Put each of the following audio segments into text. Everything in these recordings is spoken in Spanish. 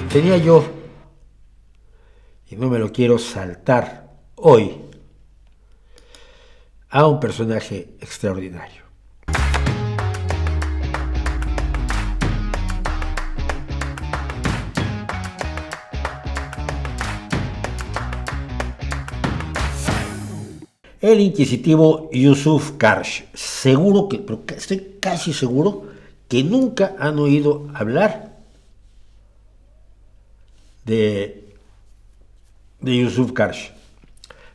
tenía yo, y no me lo quiero saltar hoy, a un personaje extraordinario. El inquisitivo Yusuf Karsh. Seguro que, pero estoy casi seguro que nunca han oído hablar de Yusuf Karsh,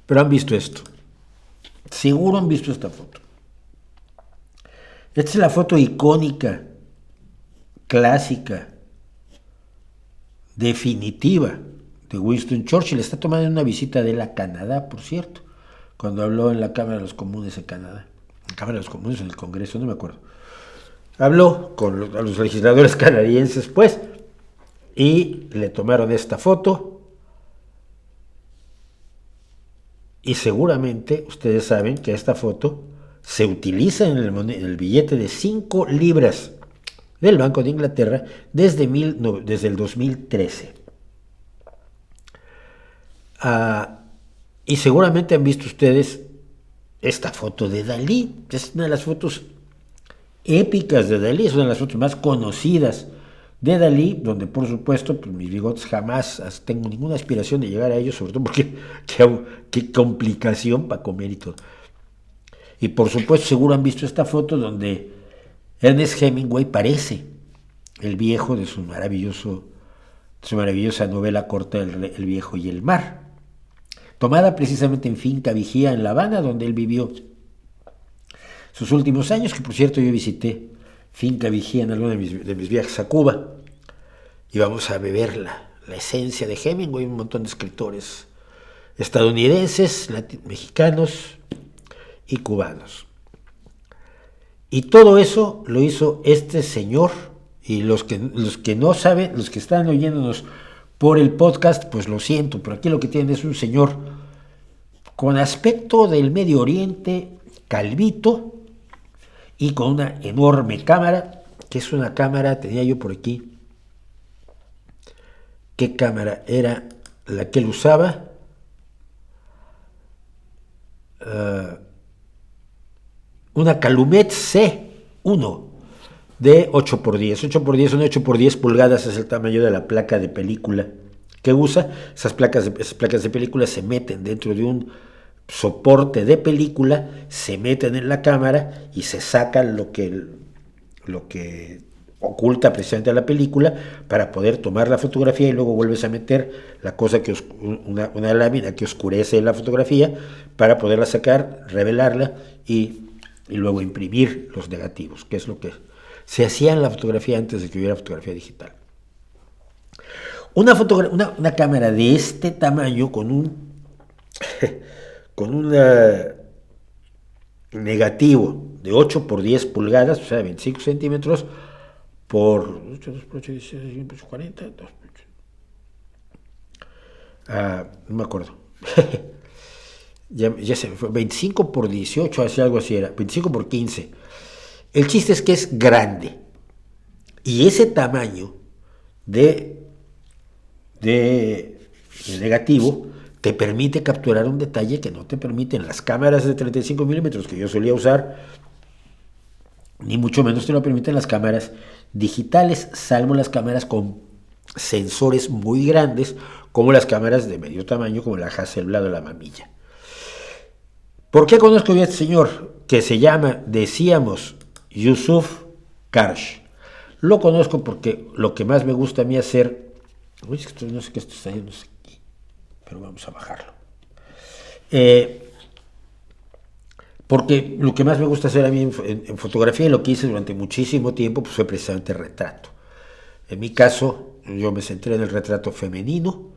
pero han visto esto. Seguro han visto esta foto. Esta es la foto icónica, clásica, definitiva de Winston Churchill. Está tomando una visita de él a Canadá, por cierto, cuando habló en la Cámara de los Comunes de Canadá. ¿En Cámara de los Comunes o en el Congreso? No me acuerdo. Habló con los legisladores canadienses, pues, y le tomaron esta foto. Y seguramente ustedes saben que esta foto se utiliza en el billete de 5 libras del Banco de Inglaterra desde el 2013. Y seguramente han visto ustedes esta foto de Dalí. Es una de las fotos épicas de Dalí, es una de las fotos más conocidas de Dalí, donde por supuesto pues, mis bigotes jamás tengo ninguna aspiración de llegar a ellos, sobre todo porque qué complicación para comer y todo. Y por supuesto seguro han visto esta foto donde Ernest Hemingway parece el viejo de su maravillosa novela corta El viejo y el mar, tomada precisamente en Finca Vigía en La Habana, donde él vivió sus últimos años, que por cierto yo visité Finca Vigía en alguno de mis viajes a Cuba, y vamos a beber la esencia de Hemingway, un montón de escritores estadounidenses, mexicanos y cubanos. Y todo eso lo hizo este señor, y los que no saben, los que están oyéndonos por el podcast, pues lo siento, pero aquí lo que tienen es un señor con aspecto del Medio Oriente, calvito, y con una enorme cámara, que es una cámara, tenía yo por aquí, ¿qué cámara era la que él usaba? Una Calumet C1 de 8x10. 8x10 son 8x10 pulgadas, es el tamaño de la placa de película que usa. Esas placas de película se meten dentro de un soporte de película, se meten en la cámara y se sacan lo que oculta precisamente la película para poder tomar la fotografía, y luego vuelves a meter la cosa una lámina que oscurece la fotografía para poderla sacar, revelarla y luego imprimir los negativos, que es lo que se hacía en la fotografía antes de que hubiera fotografía digital. Una cámara de este tamaño con un negativo de 8x10 pulgadas, o sea, 25 centímetros por 40, no me acuerdo. ya se me fue, 25x18, así algo así era, 25x15. El chiste es que es grande, y ese tamaño de negativo te permite capturar un detalle que no te permiten las cámaras de 35 milímetros que yo solía usar, ni mucho menos te lo permiten las cámaras digitales, salvo las cámaras con sensores muy grandes, como las cámaras de medio tamaño, como la Hasselblad o la Mamilla. ¿Por qué conozco yo a este señor? Que se llama, decíamos, Yusuf Karsh. Lo conozco porque lo que más me gusta a mí hacer... Uy, no sé qué esto está yendo aquí, pero vamos a bajarlo. Porque lo que más me gusta hacer a mí en fotografía, y lo que hice durante muchísimo tiempo, pues fue precisamente retrato. En mi caso, yo me centré en el retrato femenino,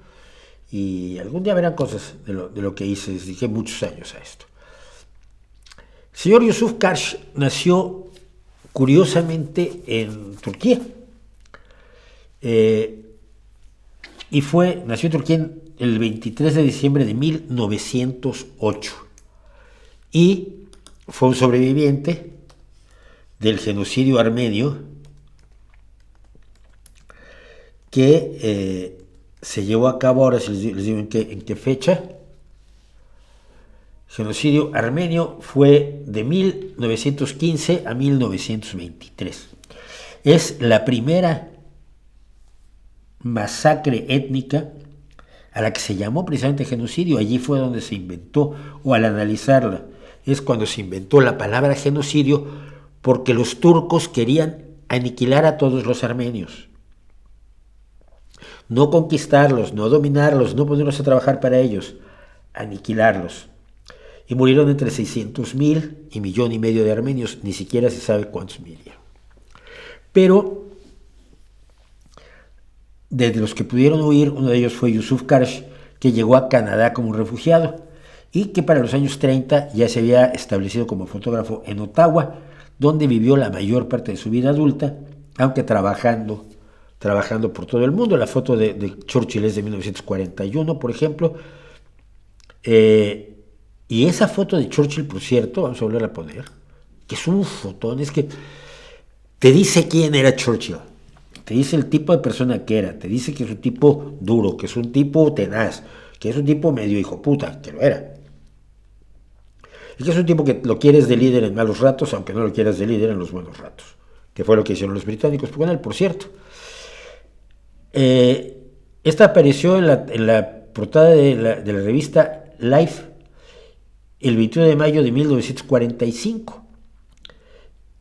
y algún día verán cosas de lo que hice. Dediqué muchos años a esto. El señor Yusuf Karsh nació curiosamente en Turquía. Nació en Turquía el 23 de diciembre de 1908 y fue un sobreviviente del genocidio armenio que se llevó a cabo, ahora sí les digo en qué fecha. Genocidio armenio fue de 1915 a 1923. Es la primera masacre étnica a la que se llamó precisamente genocidio. Allí fue donde se inventó, o al analizarla, es cuando se inventó la palabra genocidio, porque los turcos querían aniquilar a todos los armenios. No conquistarlos, no dominarlos, no ponerlos a trabajar para ellos, aniquilarlos. Y murieron entre 600.000 y 1,5 millones de armenios, ni siquiera se sabe cuántos murieron. Pero de los que pudieron huir, uno de ellos fue Yusuf Karsh, que llegó a Canadá como refugiado y que para los años 30 ya se había establecido como fotógrafo en Ottawa, donde vivió la mayor parte de su vida adulta, aunque trabajando por todo el mundo. La foto de Churchill es de 1941, por ejemplo. Y esa foto de Churchill, por cierto, vamos a volver a poner, que es un fotón, es que te dice quién era Churchill, te dice el tipo de persona que era, te dice que es un tipo duro, que es un tipo tenaz, que es un tipo medio hijo puta, que lo era. Y que es un tipo que lo quieres de líder en malos ratos, aunque no lo quieras de líder en los buenos ratos, que fue lo que hicieron los británicos con él, por cierto. Esta apareció en la portada de la revista Life el 21 de mayo de 1945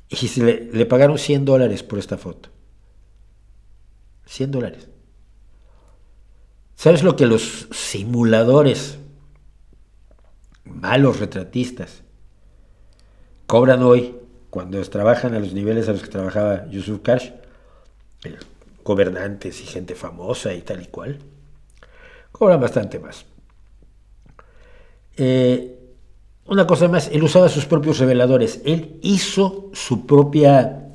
y le pagaron $100 por esta foto. $100. ¿Sabes lo que los simuladores, malos retratistas, cobran hoy cuando trabajan a los niveles a los que trabajaba Yusuf Karsh? Gobernantes y gente famosa y tal y cual. Cobran bastante más. Una cosa más, él usaba sus propios reveladores. Él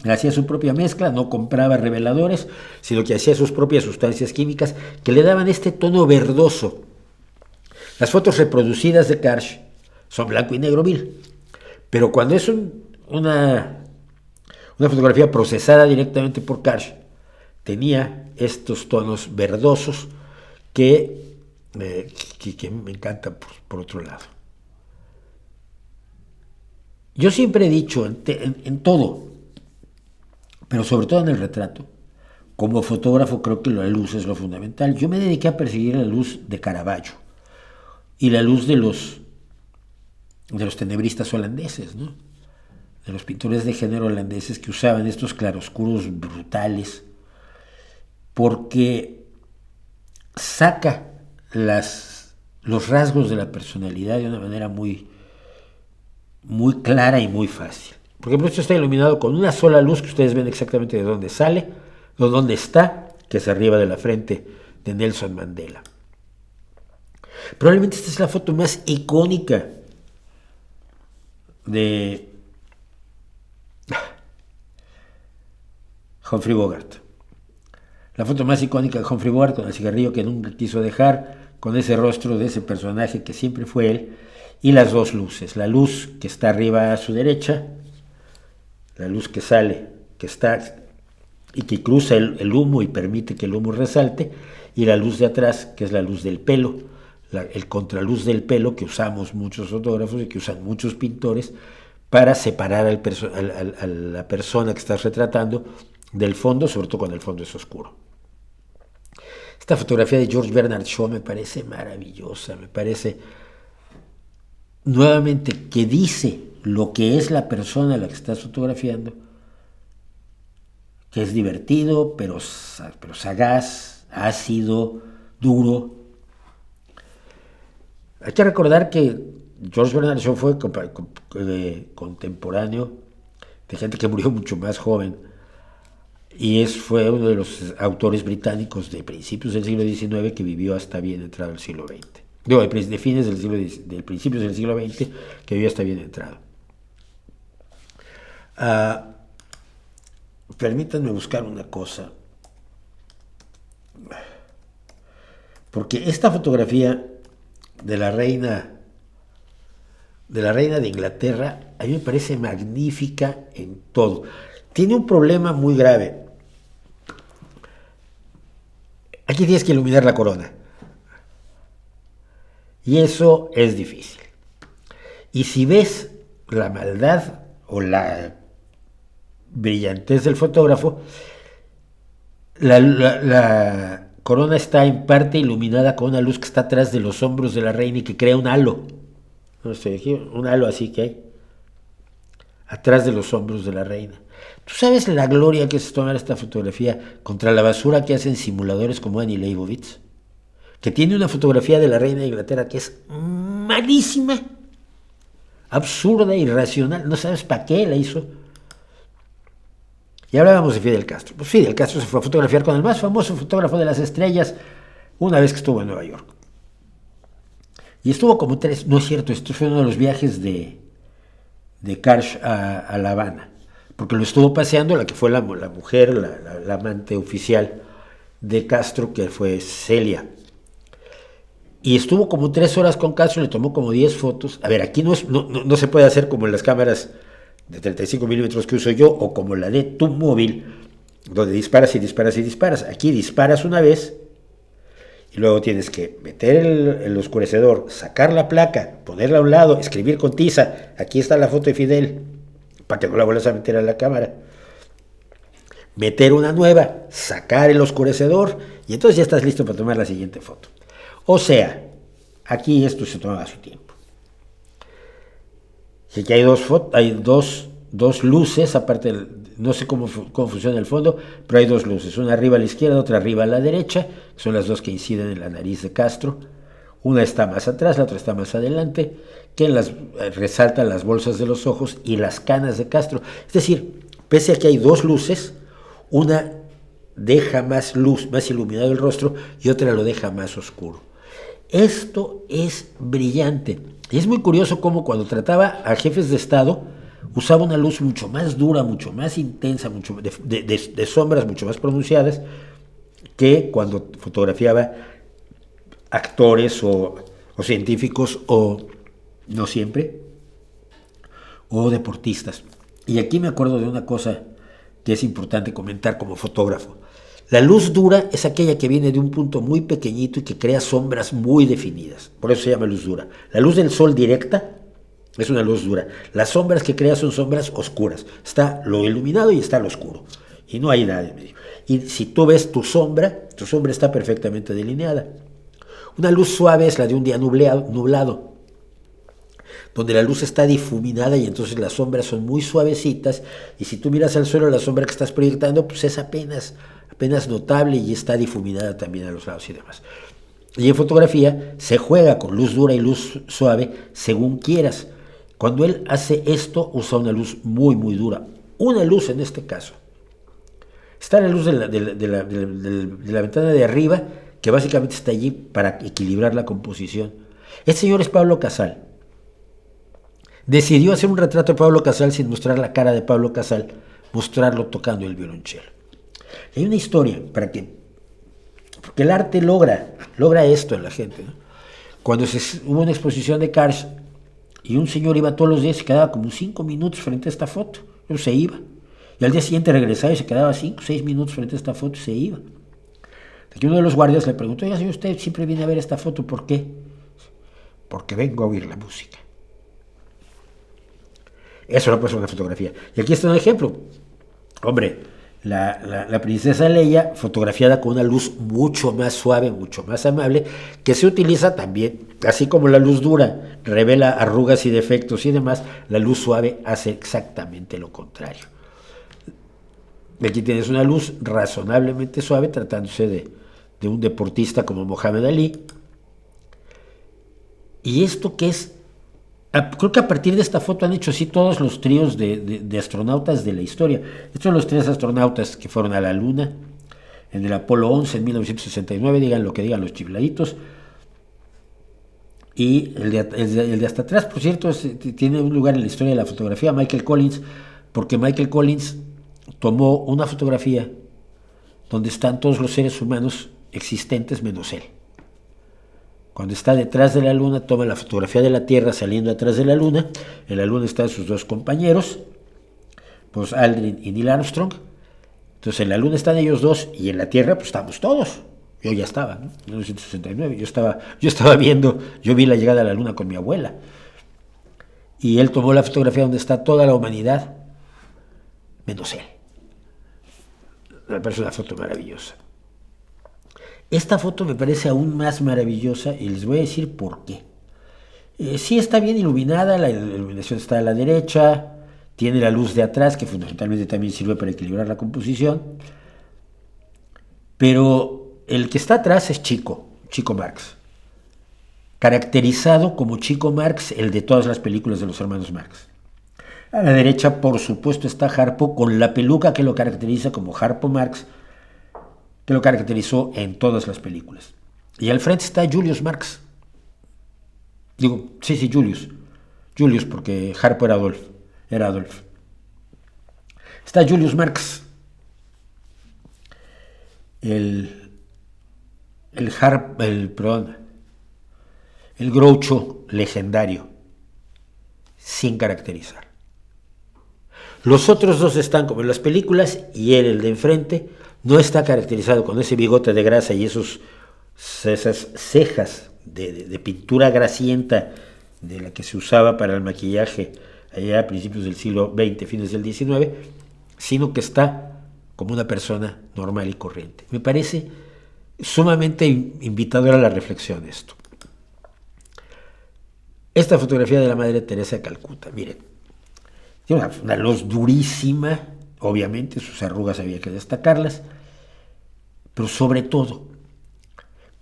hacía su propia mezcla, no compraba reveladores, sino que hacía sus propias sustancias químicas que le daban este tono verdoso. Las fotos reproducidas de Karsh son blanco y negro vil, pero cuando es una fotografía procesada directamente por Karsh, tenía estos tonos verdosos que me encantan por otro lado. Yo siempre he dicho en todo, pero sobre todo en el retrato, como fotógrafo creo que la luz es lo fundamental. Yo me dediqué a perseguir la luz de Caravaggio y la luz de los tenebristas holandeses, ¿no? De los pintores de género holandeses que usaban estos claroscuros brutales, porque saca los rasgos de la personalidad de una manera muy clara y muy fácil. Por ejemplo, esto está iluminado con una sola luz que ustedes ven exactamente de dónde sale, o dónde está, que es arriba de la frente de Nelson Mandela. Probablemente esta es la foto más icónica de Humphrey Bogart. La foto más icónica de Humphrey Bogart, con el cigarrillo que nunca quiso dejar, con ese rostro de ese personaje que siempre fue él, y las dos luces, la luz que está arriba a su derecha, la luz que sale, que está y que cruza el humo y permite que el humo resalte, y la luz de atrás, que es la luz del pelo, el contraluz del pelo que usamos muchos fotógrafos y que usan muchos pintores para separar a la persona que estás retratando del fondo, sobre todo cuando el fondo es oscuro. Esta fotografía de George Bernard Shaw me parece maravillosa, me parece nuevamente que dice lo que es la persona a la que estás fotografiando, que es divertido, pero sagaz, ácido, duro. Hay que recordar que George Bernard Shaw fue contemporáneo de gente que murió mucho más joven, y fue uno de los autores británicos de principios del siglo XIX que vivió hasta bien entrado el siglo XX. De fines del principios del siglo XX, que vivió hasta bien entrado. Permítanme buscar una cosa, porque esta fotografía de la reina de Inglaterra a mí me parece magnífica en todo. Tiene un problema muy grave. Aquí tienes que iluminar la corona. Y eso es difícil. Y si ves la maldad o la brillantez del fotógrafo, la corona está en parte iluminada con una luz que está atrás de los hombros de la reina y que crea un halo. No estoy aquí, un halo así que hay atrás de los hombros de la reina. ¿Tú sabes la gloria que es tomar esta fotografía contra la basura que hacen simuladores como Annie Leibovitz? Que tiene una fotografía de la reina de Inglaterra que es malísima, absurda, irracional. No sabes para qué la hizo. Y hablábamos de Fidel Castro. Pues Fidel Castro se fue a fotografiar con el más famoso fotógrafo de las estrellas una vez que estuvo en Nueva York. Y estuvo como 3, no es cierto, esto fue uno de los viajes de Karsh a La Habana, porque lo estuvo paseando la que fue la mujer, la amante oficial de Castro, que fue Celia. Y estuvo como 3 horas con Castro, le tomó como 10 fotos. A ver, aquí no se puede hacer como en las cámaras de 35 milímetros que uso yo, o como la de tu móvil, donde disparas y disparas y disparas. Aquí disparas una vez, y luego tienes que meter el oscurecedor, sacar la placa, ponerla a un lado, escribir con tiza, aquí está la foto de Fidel, para que no la vuelvas a meter a la cámara. Meter una nueva, sacar el oscurecedor, y entonces ya estás listo para tomar la siguiente foto. O sea, aquí esto se toma a su tiempo. Y aquí hay dos luces, aparte, no sé cómo funciona el fondo, pero hay 2 luces, una arriba a la izquierda, otra arriba a la derecha, que son las 2 que inciden en la nariz de Castro. Una está más atrás, la otra está más adelante, que resaltan las bolsas de los ojos y las canas de Castro. Es decir, pese a que hay 2 luces, una deja más luz, más iluminado el rostro, y otra lo deja más oscuro. Esto es brillante. Y es muy curioso cómo cuando trataba a jefes de Estado, usaba una luz mucho más dura, mucho más intensa, mucho de sombras mucho más pronunciadas, que cuando fotografiaba actores o científicos, o no siempre, o deportistas. Y aquí me acuerdo de una cosa que es importante comentar como fotógrafo. La luz dura es aquella que viene de un punto muy pequeñito y que crea sombras muy definidas. Por eso se llama luz dura. La luz del sol directa es una luz dura. Las sombras que crea son sombras oscuras. Está lo iluminado y está lo oscuro. Y no hay nada en medio. Y si tú ves tu sombra está perfectamente delineada. Una luz suave es la de un día nublado, donde la luz está difuminada y entonces las sombras son muy suavecitas. Y si tú miras al suelo, la sombra que estás proyectando pues es apenas notable y está difuminada también a los lados y demás. Y en fotografía se juega con luz dura y luz suave según quieras. Cuando él hace esto, usa una luz muy, muy dura. Una luz en este caso. Está la luz de la ventana de arriba, que básicamente está allí para equilibrar la composición. Este señor es Pablo Casal. Decidió hacer un retrato de Pablo Casal sin mostrar la cara de Pablo Casal, mostrarlo tocando el violonchelo. Hay una historia porque el arte logra esto en la gente, ¿no? Cuando hubo una exposición de Karsh y un señor iba todos los días y se quedaba como 5 minutos frente a esta foto, luego se iba, y al día siguiente regresaba y se quedaba 5 o 6 minutos frente a esta foto y se iba. Aquí uno de los guardias le preguntó: oiga, señor, usted siempre viene a ver esta foto, ¿por qué? Porque vengo a oír la música. Eso no puede ser una fotografía. Y aquí está un ejemplo. Hombre, la princesa Leia, fotografiada con una luz mucho más suave, mucho más amable, que se utiliza también, así como la luz dura revela arrugas y defectos y demás, la luz suave hace exactamente lo contrario. Aquí tienes una luz razonablemente suave, tratándose de un deportista como Mohamed Ali. Y esto que es, creo que a partir de esta foto han hecho así todos los tríos de astronautas de la historia. Estos son los 3 astronautas que fueron a la Luna en el Apolo 11 en 1969, digan lo que digan los chifladitos. Y el de hasta atrás, por cierto, tiene un lugar en la historia de la fotografía, Michael Collins, porque Michael Collins tomó una fotografía donde están todos los seres humanos existentes menos él. Cuando está detrás de la Luna, toma la fotografía de la Tierra saliendo atrás de la Luna. En la Luna están sus 2 compañeros, pues Aldrin y Neil Armstrong. Entonces en la Luna están ellos 2 y en la Tierra pues estamos todos. Yo ya estaba, ¿no? En 1969, yo vi la llegada a la luna con mi abuela. Y él tomó la fotografía donde está toda la humanidad, menos él. Me parece una foto maravillosa. Esta foto me parece aún más maravillosa y les voy a decir por qué. Sí está bien iluminada, la iluminación está a la derecha, tiene la luz de atrás, que fundamentalmente también sirve para equilibrar la composición, pero el que está atrás es Chico Marx, caracterizado como Chico Marx, el de todas las películas de los hermanos Marx. A la derecha, por supuesto, está Harpo con la peluca que lo caracteriza como Harpo Marx, que lo caracterizó en todas las películas. Y al frente está Julius Marx. Digo, sí, Julius, porque Harpo era Adolf. Está Julius Marx, el Groucho legendario, sin caracterizar. Los otros dos están como en las películas y él, el de enfrente, no está caracterizado con ese bigote de grasa y esas cejas de pintura grasienta de la que se usaba para el maquillaje allá a principios del siglo XX, fines del XIX, sino que está como una persona normal y corriente. Me parece sumamente invitadora a la reflexión esto. Esta fotografía de la Madre Teresa de Calcuta, miren, tiene una luz durísima, obviamente sus arrugas había que destacarlas, pero sobre todo,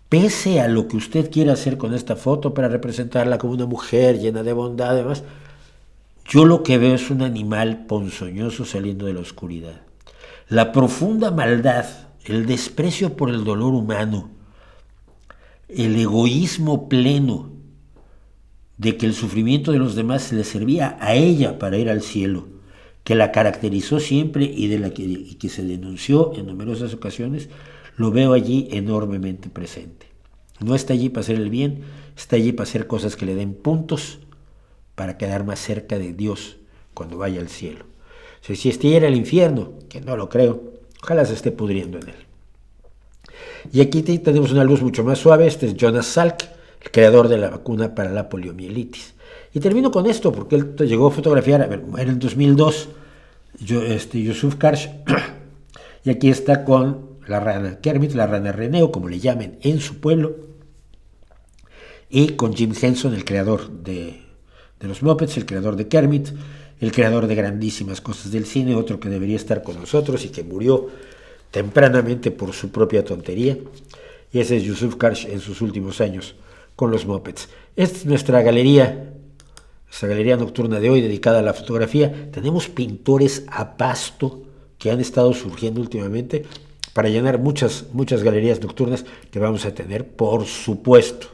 pese a lo que usted quiera hacer con esta foto para representarla como una mujer llena de bondad, además, yo lo que veo es un animal ponzoñoso saliendo de la oscuridad. La profunda maldad, el desprecio por el dolor humano, el egoísmo pleno de que el sufrimiento de los demás le servía a ella para ir al cielo, que la caracterizó siempre y que se denunció en numerosas ocasiones, lo veo allí enormemente presente. No está allí para hacer el bien, está allí para hacer cosas que le den puntos para quedar más cerca de Dios cuando vaya al cielo. O sea, si este era el infierno, que no lo creo, ojalá se esté pudriendo en él. Y aquí tenemos una luz mucho más suave. Este es Jonas Salk, el creador de la vacuna para la poliomielitis. Y termino con esto, porque él llegó a fotografiar, en el 2002, Yusuf Karsh, y aquí está con la rana Kermit, la rana Reneo, como le llamen en su pueblo, y con Jim Henson, el creador de los Muppets, el creador de Kermit, el creador de grandísimas cosas del cine, otro que debería estar con nosotros y que murió tempranamente por su propia tontería. Y ese es Yusuf Karsh en sus últimos años con los Muppets. Esta es nuestra galería nocturna de hoy dedicada a la fotografía. Tenemos pintores a pasto que han estado surgiendo últimamente para llenar muchas galerías nocturnas que vamos a tener, por supuesto.